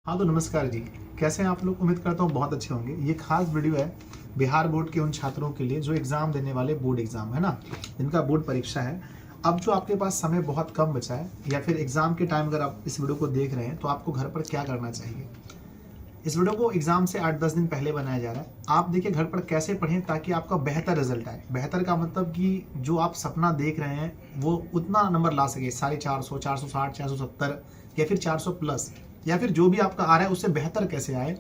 हाँ तो नमस्कार जी। कैसे हैं आप लोग? उम्मीद करता हूँ बहुत अच्छे होंगे। ये खास वीडियो है बिहार बोर्ड के उन छात्रों के लिए जो एग्ज़ाम देने वाले, बोर्ड एग्ज़ाम है ना, जिनका बोर्ड परीक्षा है। अब जो आपके पास समय बहुत कम बचा है या फिर एग्ज़ाम के टाइम अगर आप इस वीडियो को देख रहे हैं तो आपको घर पर क्या करना चाहिए। इस वीडियो को एग्ज़ाम से 8-10 दिन पहले बनाया जा रहा है। आप देखिए घर पर कैसे पढ़ें ताकि आपका बेहतर रिजल्ट आए। बेहतर का मतलब कि जो आप सपना देख रहे हैं वो उतना नंबर ला सके, 450, 460, 470 या फिर 400 प्लस, या फिर जो भी आपका आ रहा है उससे बेहतर कैसे आए।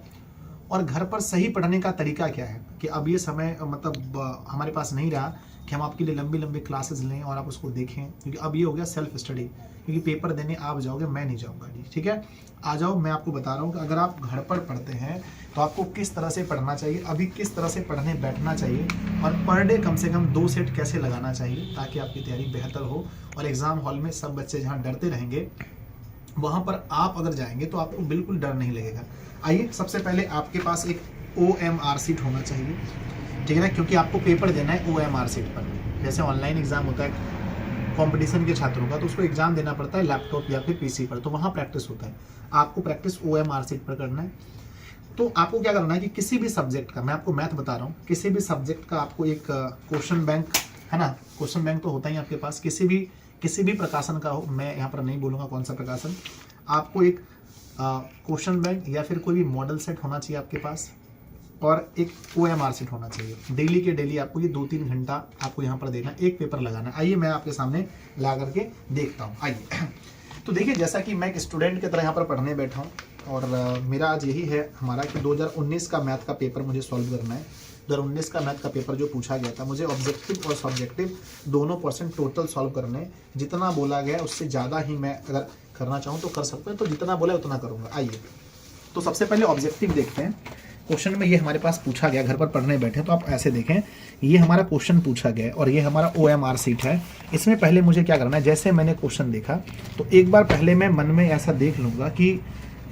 और घर पर सही पढ़ने का तरीका क्या है कि अब ये समय मतलब हमारे पास नहीं रहा कि हम आपके लिए लंबी लंबी क्लासेस लें और आप उसको देखें, क्योंकि अब ये हो गया सेल्फ स्टडी। क्योंकि पेपर देने आप जाओगे, मैं नहीं जाऊँगा जी, ठीक है। आ जाओ, मैं आपको बता रहा हूँ कि अगर आप घर पर पढ़ते हैं तो आपको किस तरह से पढ़ना चाहिए, अभी किस तरह से पढ़ने बैठना चाहिए, और पर डे कम से कम 2 सेट कैसे लगाना चाहिए ताकि आपकी तैयारी बेहतर हो। और एग्ज़ाम हॉल में सब बच्चे जहाँ डरते रहेंगे वहाँ पर आप अगर जाएंगे तो आपको बिल्कुल डर नहीं लगेगा। आइए, सबसे पहले आपके पास एक OMR सीट होना चाहिए, ठीक है ना, क्योंकि आपको पेपर देना है OMR सीट पर। जैसे ऑनलाइन एग्जाम होता है कंपटीशन के छात्रों का, तो उसको एग्जाम देना पड़ता है लैपटॉप या फिर PC पर, तो वहाँ प्रैक्टिस होता है। आपको प्रैक्टिस OMR सीट पर करना है। तो आपको क्या करना है कि किसी भी सब्जेक्ट का, मैं आपको मैथ बता रहा हूँ, किसी भी सब्जेक्ट का आपको एक क्वेश्चन बैंक है ना, क्वेश्चन बैंक तो होता ही आपके पास, किसी भी प्रकाशन का हो, मैं यहाँ पर नहीं बोलूँगा कौन सा प्रकाशन, आपको एक क्वेश्चन बैंक या फिर कोई भी मॉडल सेट होना चाहिए आपके पास, और एक OMR सेट होना चाहिए। डेली के डेली आपको ये 2-3 घंटा आपको यहाँ पर देना, एक पेपर लगाना। आइए मैं आपके सामने ला करके देखता हूँ। आइए तो देखिए, जैसा कि मैं एक स्टूडेंट की तरह यहाँ पर पढ़ने बैठा हूँ और मेरा आज यही है हमारा कि 2019 का मैथ का पेपर मुझे सॉल्व करना है। 2019 का मैथ का पेपर जो पूछा गया था, मुझे ऑब्जेक्टिव और सब्जेक्टिव दोनों % टोटल सॉल्व करने। जितना बोला गया उससे ज़्यादा ही मैं अगर करना चाहूँ तो कर सकते हैं, तो जितना बोला उतना करूँगा। आइए तो सबसे पहले ऑब्जेक्टिव देखते हैं। क्वेश्चन में ये हमारे पास पूछा गया, घर पर पढ़ने बैठे तो आप ऐसे देखें, ये हमारा क्वेश्चन पूछा गया और ये हमारा OMR सीट है। इसमें पहले मुझे क्या करना है, जैसे मैंने क्वेश्चन देखा तो एक बार पहले मैं मन में ऐसा देख लूँगा कि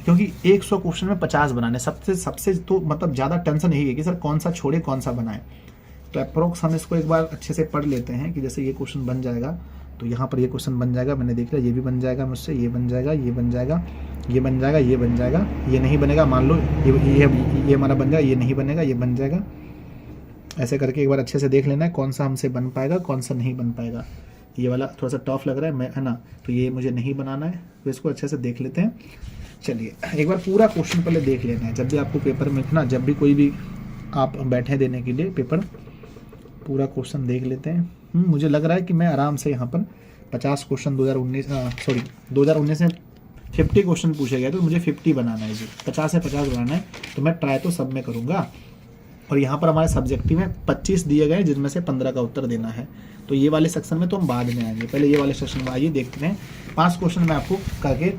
क्योंकि 100 क्वेश्चन में 50 बनाने, सबसे तो मतलब ज़्यादा टेंशन यही है कि सर कौन सा छोड़े कौन सा बनाए। तो अप्रोक्स हम इसको एक बार अच्छे से पढ़ लेते हैं कि जैसे ये क्वेश्चन बन जाएगा तो यहाँ पर ये क्वेश्चन बन जाएगा, मैंने देख लिया, ये भी बन जाएगा मुझसे, ये बन जाएगा, ये बन जाएगा, ये बन जाएगा, ये बन जाएगा, ये नहीं बनेगा, मान लो ये हमारा बन जाएगा, ये नहीं बनेगा, ये बन जाएगा। ऐसे करके एक बार अच्छे से देख लेना है कौन सा हमसे बन पाएगा कौन सा नहीं बन पाएगा। ये वाला थोड़ा सा टफ लग रहा है है ना, तो ये मुझे नहीं बनाना है, तो इसको अच्छे से देख लेते हैं। चलिए एक बार पूरा क्वेश्चन पहले देख लेना है। जब भी आपको पेपर में ना, जब भी कोई भी आप बैठे देने के लिए पेपर, पूरा क्वेश्चन देख लेते हैं। मुझे लग रहा है कि मैं आराम से यहाँ पर 50 क्वेश्चन 2019 में 50 क्वेश्चन पूछे गए, तो मुझे 50 बनाना है जी, 50 से 50 बनाना है। तो मैं ट्राई तो सब में करूँगा। और यहाँ पर हमारे सब्जेक्टिव में 25 दिए गए जिनमें से 15 का उत्तर देना है। तो ये वाले सेक्शन में तो हम बाद में आएंगे, पहले ये वाले सेक्शन में आइए देखते हैं। 5 क्वेश्चन मैं आपको करके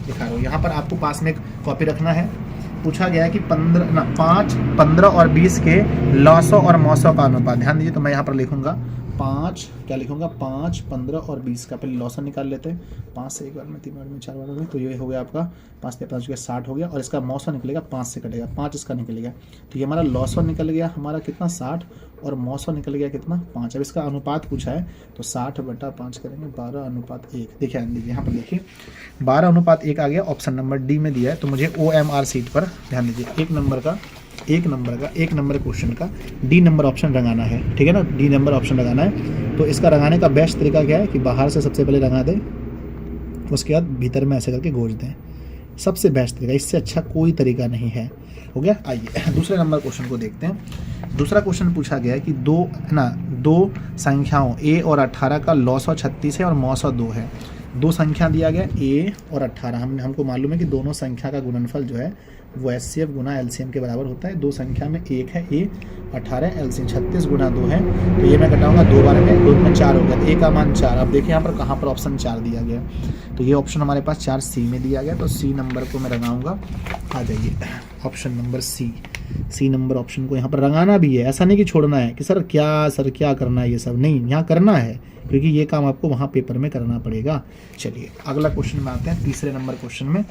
दिखा रहा हूँ। यहाँ पर आपको पास में एक कॉपी रखना है। पूछा गया है कि 5, 15 और 20 के लॉसो और मौसो का अनुपात। ध्यान दीजिए, तो मैं यहाँ पर लिखूंगा 5, क्या लिखूंगा, 5, 15 और 20 का पहले लॉसो निकाल लेते हैं। 5 से एक बार में, 3 बार में, 4 बार में, तो ये हो गया आपका 5 से 5 60 हो गया। और इसका मौसो निकलेगा, 5 से कटेगा, 5 इसका निकलेगा, तो ये हमारा लॉसो निकल गया हमारा कितना, 60, और मौसो निकल गया कितना, 5। अब इसका अनुपात पूछा है तो 60/5 करेंगे, 12:1। देखिए यहाँ पर देखिए 12:1 आ गया, ऑप्शन नंबर डी में दिया है। तो मुझे OMR सीट पर ध्यान दीजिए, एक नंबर क्वेश्चन का डी नंबर ऑप्शन रंगाना है, ठीक है ना, डी नंबर ऑप्शन लगाना है। तो इसका रंगाने का बेस्ट तरीका क्या है कि बाहर से सबसे पहले रंगा दें, उसके बाद भीतर में ऐसे करके गोज दें, सबसे बेस्ट तरीका, इससे अच्छा कोई तरीका नहीं है। हो गया। आइए दूसरे नंबर क्वेश्चन को देखते हैं। दूसरा क्वेश्चन पूछा गया है कि दो संख्याओं A और 18 का लॉसो 36 है और मौसो 2 है। 2 संख्या दिया गया A और 18, हमको मालूम है कि दोनों संख्या का गुणनफल जो है वो HCF गुना LCM के बराबर होता है। 2 संख्या में एक है A, 18 LCM, 36 गुना 2 है, तो ये मैं घटाऊंगा 2 बार में, 2 में 4 हो गया, A का मान 4। अब देखिए यहाँ पर कहाँ पर ऑप्शन 4 दिया गया, तो ये ऑप्शन हमारे पास 4C में दिया गया, तो C नंबर को मैं रंगाऊंगा। आ जाइए option number C number option को यहाँ पर रंगाना भी है, ऐसा नहीं कि छोड़ना है कि सर क्या करना है, ये सब नहीं, यहाँ करना है क्योंकि ये काम आपको वहाँ पेपर में करना पड़ेगा। चलिए अगला क्वेश्चन में आते हैं, तीसरे नंबर क्वेश्चन में।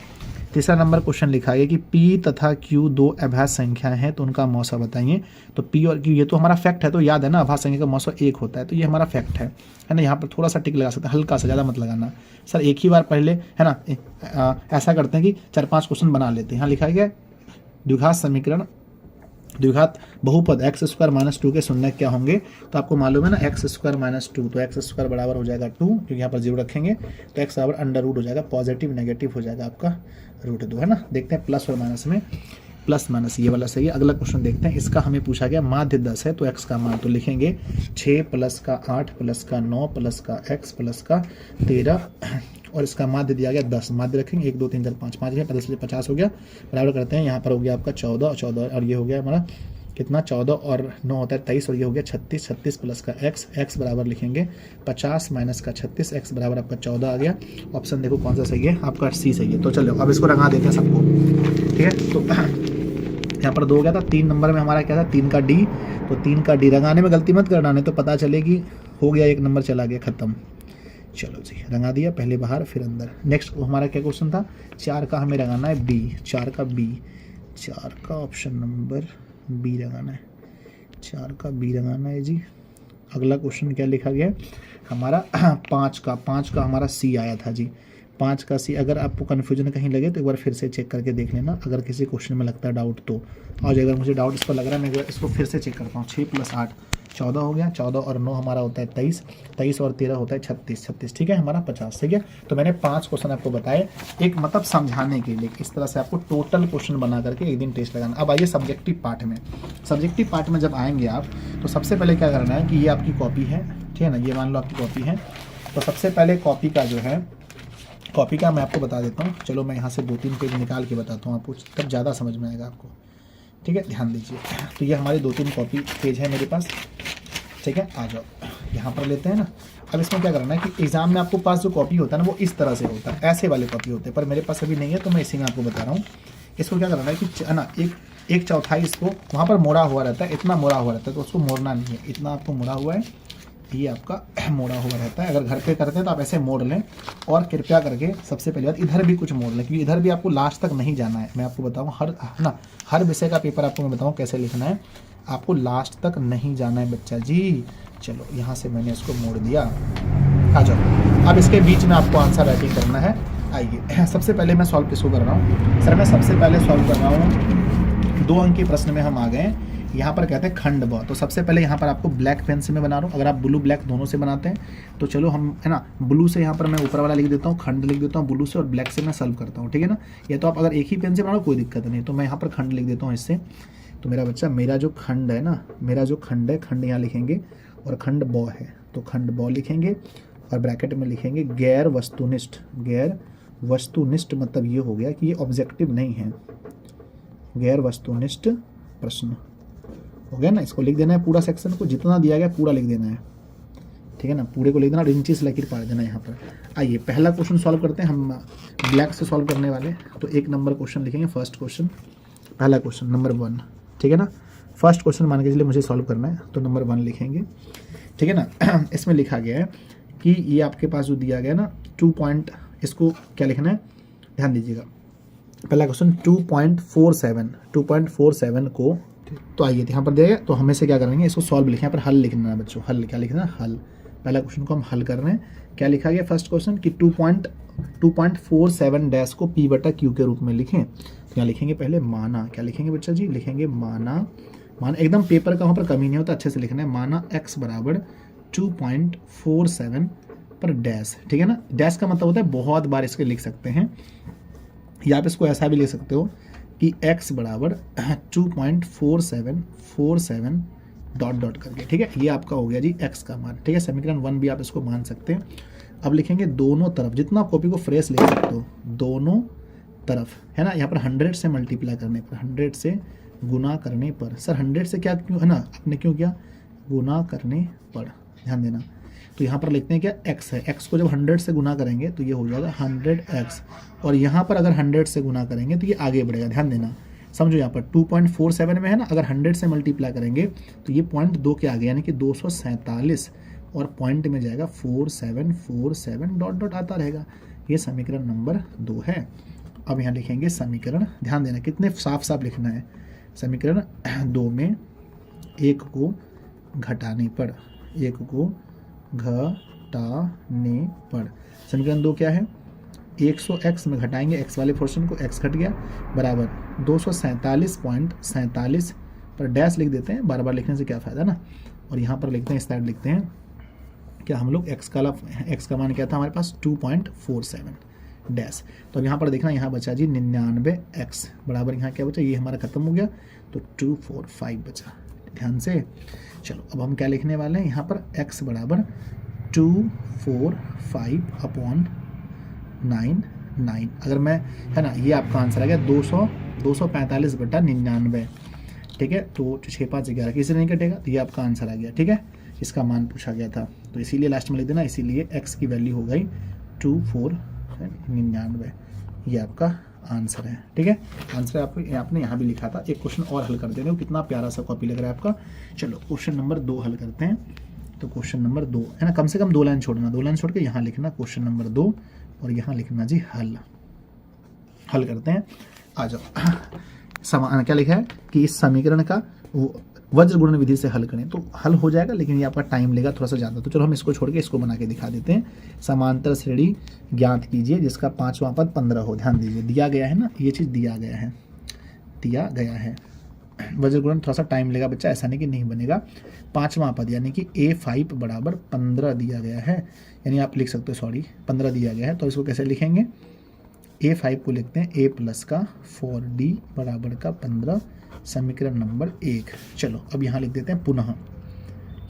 तीसरा नंबर क्वेश्चन लिखा है कि P तथा Q दो अभाज्य संख्याएं हैं तो उनका मौसा बताइए। तो P और Q ये तो हमारा फैक्ट है, तो याद है ना अभाज्य संख्या का मौसा 1 होता है, तो ये हमारा फैक्ट है ना। यहाँ पर थोड़ा सा टिक लगा सकते हैं, हल्का सा, ज़्यादा मत लगाना सर, एक ही बार पढ़ ले है ना। ऐसा करते हैं कि 4-5 क्वेश्चन बना लेते हैं। यहाँ लिखा गया द्विघात समीकरण, द्विघात बहुपद x² - 2 के शून्य क्या होंगे। तो आपको मालूम है ना x² - 2, तो x² बराबर हो जाएगा 2, क्योंकि यहाँ पर 0 रखेंगे तो x बराबर अंडर रूट हो जाएगा, पॉजिटिव नेगेटिव हो जाएगा आपका √2 है ना। देखते हैं प्लस और माइनस में, प्लस माइनस ये वाला सही है। अगला क्वेश्चन देखते हैं, इसका हमें पूछा गया माध्य 10 है तो x का मान, तो लिखेंगे 6 + का 8 + का 9 + का x + का 13 और इसका माध्य दिया गया 10। माध्य रखेंगे 1 2 3 4 5, 5 है 10 से 50 हो गया, बराबर करते हैं। यहाँ पर हो गया आपका 14 और 14 और ये हो गया हमारा कितना 14 और 9 होता है 23 और ये हो गया 36, 36 + का x बराबर लिखेंगे 50 - का 36, x बराबर आपका 14 आ गया। ऑप्शन देखो कौन सा सही है, आपका C सही है। तो चलो अब इसको रंगा देते हैं सबको, ठीक है। तो यहाँ पर 2 हो गया था, 3 नंबर में हमारा क्या था 3 का D, तो 3 का D रंगाने में गलती मत करना, नहीं तो पता चले कि हो गया 1 नंबर चला गया खत्म। चलो जी रंगा दिया, पहले बाहर फिर अंदर। नेक्स्ट हमारा क्या क्वेश्चन था, 4 का हमें रंगाना है B, 4 का B, 4 का ऑप्शन नंबर B रंगाना है, 4 का B रंगाना है जी। अगला क्वेश्चन क्या लिखा गया है हमारा 5 का हमारा C आया था जी, 5 का C। अगर आपको कन्फ्यूजन कहीं लगे तो एक बार फिर से चेक करके देख लेना, अगर किसी क्वेश्चन में लगता है डाउट तो। और अगर मुझे डाउट इस पर लग रहा है मैं इसको फिर से चेक करता हूँ। 6 + 8 14 हो गया, 14 और 9 हमारा होता है 23, 23 और 13 होता है 36, 36 ठीक है हमारा 50 ठीक है। तो मैंने 5 क्वेश्चन आपको बताए, एक मतलब समझाने के लिए, इस तरह से आपको टोटल क्वेश्चन बना करके एक दिन टेस्ट लगाना। अब आइए सब्जेक्टिव पार्ट में। सब्जेक्टिव पार्ट में जब आएंगे आप तो सबसे पहले क्या करना है कि ये आपकी कॉपी है, ठीक है ना, ये मान लो आपकी कॉपी है। तो सबसे पहले कॉपी का जो है, कॉपी का मैं आपको बता देता हूँ। चलो मैं यहाँ से 2-3 पेज निकाल के बताता हूँ आपको, तब ज़्यादा समझ में आएगा आपको, ठीक है। ध्यान दीजिए, तो ये हमारे 2-3 कॉपी पेज है मेरे पास, ठीक है। आ जाओ यहाँ पर लेते हैं ना। अब इसमें क्या करना है कि एग्जाम में आपको पास जो कॉपी होता है ना वो इस तरह से होता है, ऐसे वाले कॉपी होते हैं, पर मेरे पास अभी नहीं है तो मैं इसी में आपको बता रहा हूँ। इसको क्या करना है कि है ना, एक चौथाई इसको वहाँ पर मोड़ा हुआ रहता है, इतना मोड़ा हुआ रहता है तो उसको मोड़ना नहीं है, इतना आपको मोड़ा हुआ है, ये आपका मोड़ा हुआ रहता है। अगर घर पे करते हैं तो आप ऐसे मोड़ लें, और कृपया करके सबसे पहले बात इधर भी कुछ मोड़ लें, क्योंकि इधर भी आपको लास्ट तक नहीं जाना है। मैं आपको बताऊँ हर विषय का पेपर आपको मैं बताऊँ कैसे लिखना है, आपको लास्ट तक नहीं जाना है बच्चा जी। चलो यहाँ से मैंने इसको मोड़ दिया, आ जाओ। अब इसके बीच में आपको आंसर राइटिंग करना है। आइए सबसे पहले मैं सॉल्व किसको कर रहा हूँ सर, मैं सबसे पहले सॉल्व कर रहा हूँ 2 अंक के प्रश्न में हम आ गए। यहाँ पर कहते हैं खंड ब, तो सबसे पहले यहाँ पर आपको ब्लैक पेन से मैं बना रहा हूँ। अगर आप ब्लू ब्लैक दोनों से बनाते हैं तो चलो हम है ना, ब्लू से यहाँ पर मैं ऊपर वाला लिख देता हूँ, खंड लिख देता हूँ ब्लू से, और ब्लैक से मैं सॉल्व करता हूँ, ठीक है ना। या तो आप अगर एक ही पेन से बना लो कोई दिक्कत नहीं, तो मैं यहाँ पर खंड लिख देता हूँ इससे। तो मेरा बच्चा, मेरा जो खंड है ना, मेरा जो खंड है, खंड यहाँ लिखेंगे, और खंड ब है तो खंड ब लिखेंगे, और ब्रैकेट में लिखेंगे गैर वस्तुनिष्ठ। गैर वस्तुनिष्ठ मतलब ये हो गया कि ये ऑब्जेक्टिव नहीं है, गैर वस्तुनिष्ठ प्रश्न हो गया ना। इसको लिख देना है, पूरा सेक्शन को जितना दिया गया पूरा लिख देना है, ठीक है ना, पूरे को लिख देना, इंची से लकीर पार देना यहाँ पर। आइए पहला क्वेश्चन सॉल्व करते हैं, हम ब्लैक से सॉल्व करने वाले। तो 1 नंबर क्वेश्चन लिखेंगे, फर्स्ट क्वेश्चन, पहला क्वेश्चन नंबर 1, ठीक है ना। फर्स्ट क्वेश्चन मान के चलिए मुझे सॉल्व करना है, तो नंबर 1 लिखेंगे, ठीक है ना। इसमें लिखा गया है कि ये आपके पास जो दिया गया ना 2 पॉइंट, इसको क्या लिखना है ध्यान दीजिएगा। पहला क्वेश्चन 2.47 को, तो आइए यहाँ पर दिया गया, तो हमें से क्या करेंगे इसको सॉल्व लिखें, यहाँ पर हल लिखना है बच्चों, हल क्या लिखना है, हल। पहला क्वेश्चन को हम हल कर रहे हैं। क्या लिखा गया फर्स्ट क्वेश्चन कि 2.47 डैश को P/Q के रूप में लिखें। तो यहाँ लिखेंगे पहले माना, क्या लिखेंगे बच्चा जी, लिखेंगे माना एकदम पेपर का वहाँ पर कमी नहीं होता, अच्छे से लिखना है। माना x बराबर 2.47 पर डैश, ठीक है ना। डैश का मतलब होता है बहुत बार इसके लिख सकते हैं, या आप इसको ऐसा भी लिख सकते हो कि x बराबर 2.47 डॉट करके, ठीक है। ये आपका हो गया जी x का मान, ठीक है। समीकरण 1 भी आप इसको मान सकते हैं। अब लिखेंगे दोनों तरफ, जितना कॉपी को फ्रेश लिख सकते हो, दोनों तरफ है ना। यहाँ पर 100 से मल्टीप्लाई करने पर, 100 से गुना करने पर, सर 100 से क्या क्यों है ना, आपने क्यों किया, गुना करने पर, ध्यान देना। तो यहाँ पर लिखते हैं क्या x है, x को जब 100 से गुना करेंगे तो ये हो जाएगा 100x, और यहाँ पर अगर 100 से गुना करेंगे तो ये आगे बढ़ेगा, ध्यान देना, समझो। यहाँ पर 2.47 में है ना, अगर 100 से मल्टीप्लाई करेंगे तो ये पॉइंट 2 के आगे, यानी कि 247, और पॉइंट में जाएगा 4747 डॉट आता रहेगा। ये समीकरण नंबर 2 है। अब यहाँ लिखेंगे समीकरण, ध्यान देना कितने साफ साफ लिखना है। समीकरण 2 में 1 को घटाने पर, 1 को घटाने पर समीकरण 2 क्या है, 100 x में घटाएंगे x वाले पोर्शन को, x घट गया, बराबर 247.47 पर डैश लिख देते हैं, बार बार लिखने से क्या फ़ायदा ना। और यहाँ पर लिखते हैं, इस साइड लिखते हैं क्या हम लोग x का मान क्या था हमारे पास 2.47 डैश। तो अब यहाँ पर देखना, यहाँ बचा जी 99x बराबर यहाँ क्या बचा, ये हमारा खत्म हो गया तो 245 बचा। ध्यान से चलो अब हम क्या लिखने वाले हैं, यहाँ पर x बराबर 245/99। अगर मैं, है ना, ये आपका आंसर आ गया 245/99। ठीक है, तो 6 5 11 किसी नहीं कटेगा, तो ये आपका आंसर आ गया। ठीक है, इसका मान पूछा गया था तो इसीलिए लास्ट में लिख देना, इसीलिए x की वैल्यू हो गई 2499, ये आपका आंसर है। ठीक है, आंसर आपने यहाँ भी लिखा था। एक क्वेश्चन और हल कर दे रहे हो, कितना प्यारा सा कॉपी लग रहा है आपका। चलो क्वेश्चन नंबर 2 हल करते हैं। तो क्वेश्चन नंबर 2 है ना, कम से कम 2 लाइन छोड़ना, 2 लाइन छोड़ के यहाँ लिखना क्वेश्चन नंबर 2 और यहाँ लिखना जी हल करते हैं। आ जाओ, समान क्या लिखा है कि इस समीकरण का वज्र गुणन विधि से हल करें, तो हल हो जाएगा, लेकिन ये आपका टाइम लेगा थोड़ा सा ज़्यादा। तो चलो हम इसको छोड़ के इसको बना के दिखा देते हैं। समांतर श्रेणी ज्ञात कीजिए जिसका 5वां पद 15 हो। ध्यान दीजिए, दिया गया है ना, ये चीज़ दिया गया है। वज्र गुणन थोड़ा सा टाइम लेगा बच्चा, ऐसा नहीं कि नहीं बनेगा। 5वां पद यानी कि A5 बराबर 15 दिया गया है, यानी आप लिख सकते हो 15 दिया गया है, तो इसको कैसे लिखेंगे, A5 को लिखते हैं A प्लस का 4D बराबर का 15, समीकरण नंबर 1। चलो अब यहाँ लिख देते हैं पुनः,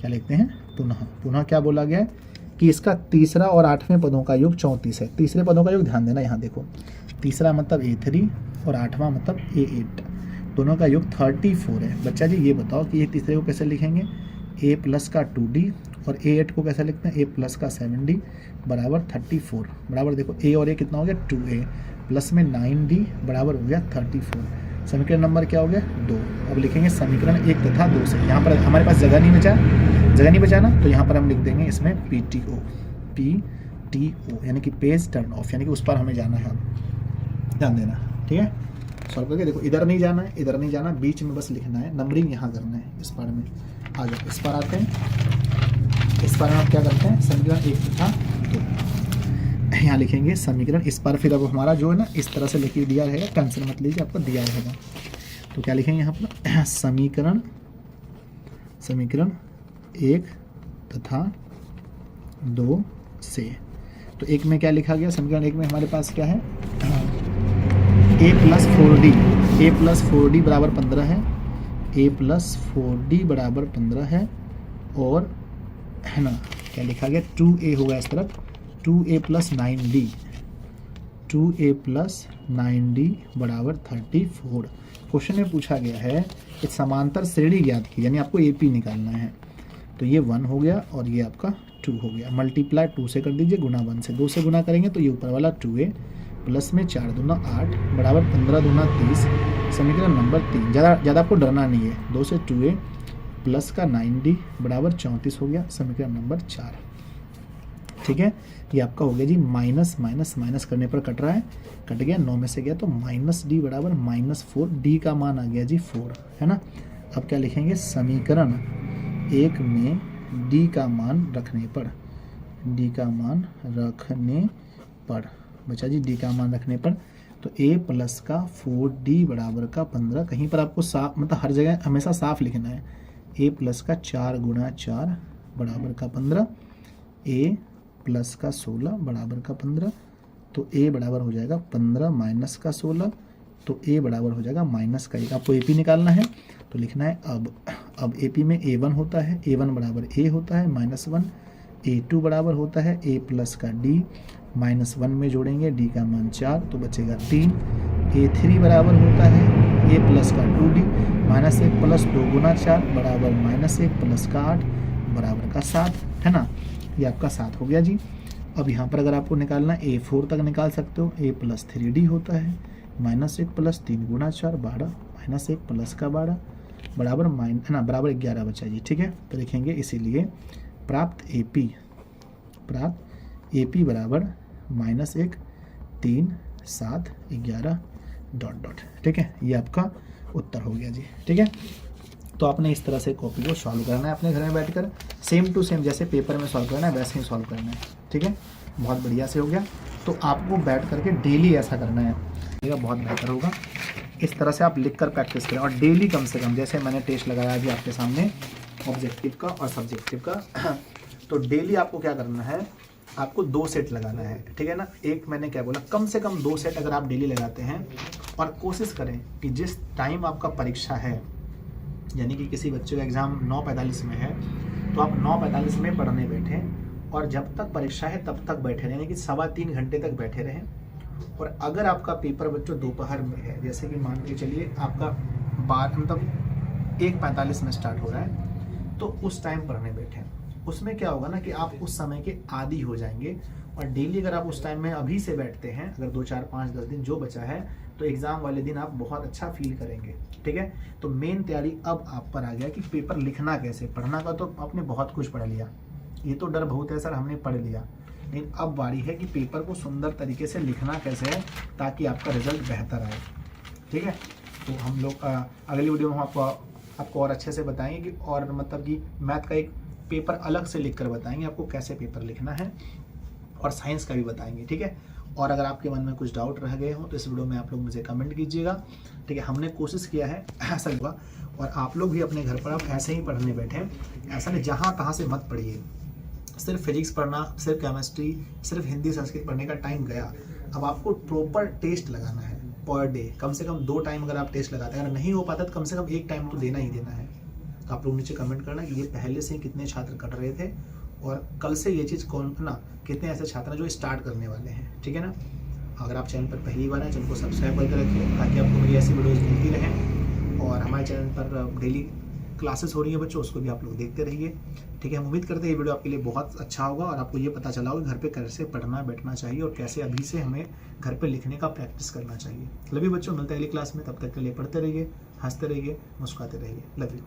क्या लिखते हैं, पुनः क्या बोला गया है कि इसका तीसरा और 8वें पदों का योग 34 है। तीसरे पदों का योग ध्यान देना, यहाँ देखो, तीसरा मतलब A3 और 8वां मतलब A8, दोनों का योग 34 है। बच्चा जी ये बताओ कि ये तीसरे को कैसे लिखेंगे, A प्लस का 2D और A8 को कैसे लिखते हैं, A प्लस का 7D बराबर 34 बराबर, देखो A और A कितना हो गया 2A प्लस में 9D बराबर हो गया 34। समीकरण नंबर क्या हो गया 2। अब लिखेंगे समीकरण 1 तथा 2 से, यहाँ पर हमारे पास जगह नहीं बचा ना, तो यहाँ पर हम लिख देंगे इसमें PTO यानी कि पेज टर्न ऑफ, यानी कि उस पर हमें जाना है। ध्यान देना, ठीक है, सॉल्व करके देखो, इधर नहीं जाना, बीच में बस लिखना है, नंबरिंग यहाँ करना है। इस बार में आ जाओ, इस पर आते हैं। इस बार में आप क्या करते हैं, समीकरण 1 तथा 2 यहाँ लिखेंगे समीकरण। इस पर फिर अब हमारा जो है ना, इस तरह से लिख दिया रहेगा, टेंशन मत लीजिए, आपको दिया रहेगा। तो क्या लिखेंगे यहाँ पर, समीकरण 1 तथा 2 से। तो 1 में क्या लिखा गया, समीकरण 1 में हमारे पास क्या है, A प्लस 4D बराबर 15 है, A प्लस 4D बराबर 15 है, और है ना क्या लिखा गया 2A होगा इस तरफ, 2A प्लस 9D बराबर 34। क्वेश्चन में पूछा गया है कि समांतर श्रेणी ज्ञात की, यानी आपको AP निकालना है। तो ये 1 हो गया और ये आपका 2 हो गया, मल्टीप्लाई 2 से कर दीजिए, गुना 1 से, 2 से गुना करेंगे तो ये ऊपर वाला 2A प्लस में 4 दूना 8 बराबर 15 दूना 30, समीकरण नंबर 3। ज़्यादा आपको डरना नहीं है, 2 से 2A प्लस का 9D बराबर 34 हो गया, समीकरण नंबर 4। ठीक है, ये आपका हो गया जी माइनस करने पर कट रहा है, कट गया, 9 में से गया तो -D बराबर -4, D का मान आ गया जी 4, है ना। अब क्या लिखेंगे, समीकरण 1 में D का मान रखने पर बच्चा जी D का मान रखने पर, तो A प्लस का 4D बराबर का 15, कहीं पर आपको साफ, मतलब हर जगह हमेशा साफ लिखना है, A प्लस का 4 गुणा 4 बराबर का 15, A प्लस का 16 बराबर का 15, तो A बराबर हो जाएगा 15 माइनस का 16, तो A बराबर हो जाएगा माइनस का 1। आपको AP निकालना है तो लिखना है अब AP में A1 होता है, A1 बराबर A होता है -1, A2 बराबर होता है A प्लस का D, -1 में जोड़ेंगे D का मान 4 तो बचेगा 3, A3 बराबर होता है A प्लस का 2D, -1 प्लस 2 गुना 4 बराबर -1 प्लस का 8 बराबर का 7, है ना, ये आपका 7 हो गया जी। अब यहाँ पर अगर आपको निकालना A4 तक निकाल सकते हो, A प्लस 3D होता है, -1 प्लस 3 गुना 4 12, -1 प्लस का 12 बराबर बराबर 11 बचा जी। ठीक है, तो लिखेंगे इसीलिए प्राप्त AP बराबर -1 3 7, 11 डॉट डॉट। ठीक है, ये आपका उत्तर हो गया जी। ठीक है, तो आपने इस तरह से कॉपी को सॉल्व करना है अपने घर में बैठकर, सेम टू सेम जैसे पेपर में सॉल्व करना है वैसे ही सॉल्व करना है। ठीक है, बहुत बढ़िया से हो गया। तो आपको बैठ करके डेली ऐसा करना है, ये बहुत बेहतर होगा। इस तरह से आप लिख कर प्रैक्टिस करें और डेली कम से कम, जैसे मैंने टेस्ट लगाया अभी आपके सामने ऑब्जेक्टिव का और सब्जेक्टिव का, तो डेली आपको क्या करना है, आपको 2 सेट लगाना है। ठीक है ना, एक मैंने क्या बोला, कम से कम 2 सेट अगर आप डेली लगाते हैं और कोशिश करें कि जिस टाइम आपका परीक्षा है, यानी कि किसी बच्चे का एग्ज़ाम 9:45 में है, तो आप 9:45 में पढ़ने बैठें और जब तक परीक्षा है तब तक बैठे रहें, यानी कि 3.25 घंटे तक बैठे रहें। और अगर आपका पेपर बच्चों दोपहर में है, जैसे कि मान के चलिए आपका 1:45 में स्टार्ट हो रहा है, तो उस टाइम पढ़ने बैठें। उसमें क्या होगा ना कि आप उस समय के आदी हो जाएंगे और डेली अगर आप उस टाइम में अभी से बैठते हैं, अगर 2, 4, 5, 10 दिन जो बचा है, तो एग्ज़ाम वाले दिन आप बहुत अच्छा फील करेंगे। ठीक है, तो मेन तैयारी अब आप पर आ गया कि पेपर लिखना कैसे। पढ़ना का तो आपने बहुत कुछ पढ़ लिया, ये तो डर बहुत है सर हमने पढ़ लिया, लेकिन अब बारी है कि पेपर को सुंदर तरीके से लिखना कैसे है ताकि आपका रिजल्ट बेहतर आए। ठीक है, तो हम लोग अगली वीडियो में हम आपको और अच्छे से बताएंगे कि और मतलब कि मैथ का एक पेपर अलग से लिख कर बताएंगे आपको कैसे पेपर लिखना है, और साइंस का भी बताएंगे। ठीक है, और अगर आपके मन में कुछ डाउट रह गए हो तो इस वीडियो में आप लोग मुझे कमेंट कीजिएगा। ठीक है, हमने कोशिश किया है ऐसा हुआ, और आप लोग भी अपने घर पर आप ऐसे ही पढ़ने बैठे, ऐसा नहीं जहाँ तहाँ से मत पढ़िए। सिर्फ फिजिक्स पढ़ना, सिर्फ केमिस्ट्री, सिर्फ हिंदी संस्कृत पढ़ने का टाइम गया। अब आपको प्रॉपर टेस्ट लगाना है पर डे, कम से कम 2 टाइम अगर आप टेस्ट लगाते हैं, अगर नहीं हो पाता तो कम से कम 1 टाइम तो देना ही देना है। तो आप लोग नीचे कमेंट करना कि ये पहले से कितने छात्र कर रहे थे और कल से ये चीज़ कौन ना, कितने ऐसे छात्र हैं जो स्टार्ट करने वाले हैं। ठीक है ना, अगर आप चैनल पर पहली बार हैं, चैनल को सब्सक्राइब करके रखिए ताकि आपको मेरी ऐसी वीडियोज़ मिलती रहें, और हमारे चैनल पर डेली क्लासेस हो रही है बच्चों, उसको भी आप लोग देखते रहिए। ठीक है, हम उम्मीद करते हैं ये वीडियो आपके लिए बहुत अच्छा होगा और आपको ये पता चला होगा घर पे कैसे पढ़ना बैठना चाहिए और कैसे अभी से हमें घर पे लिखने का प्रैक्टिस करना चाहिए। लव यू बच्चों, मिलते हैं अगली क्लास में, तब तक के लिए पढ़ते रहिए, हंसते रहिए, मुस्कुराते रहिए। Love you.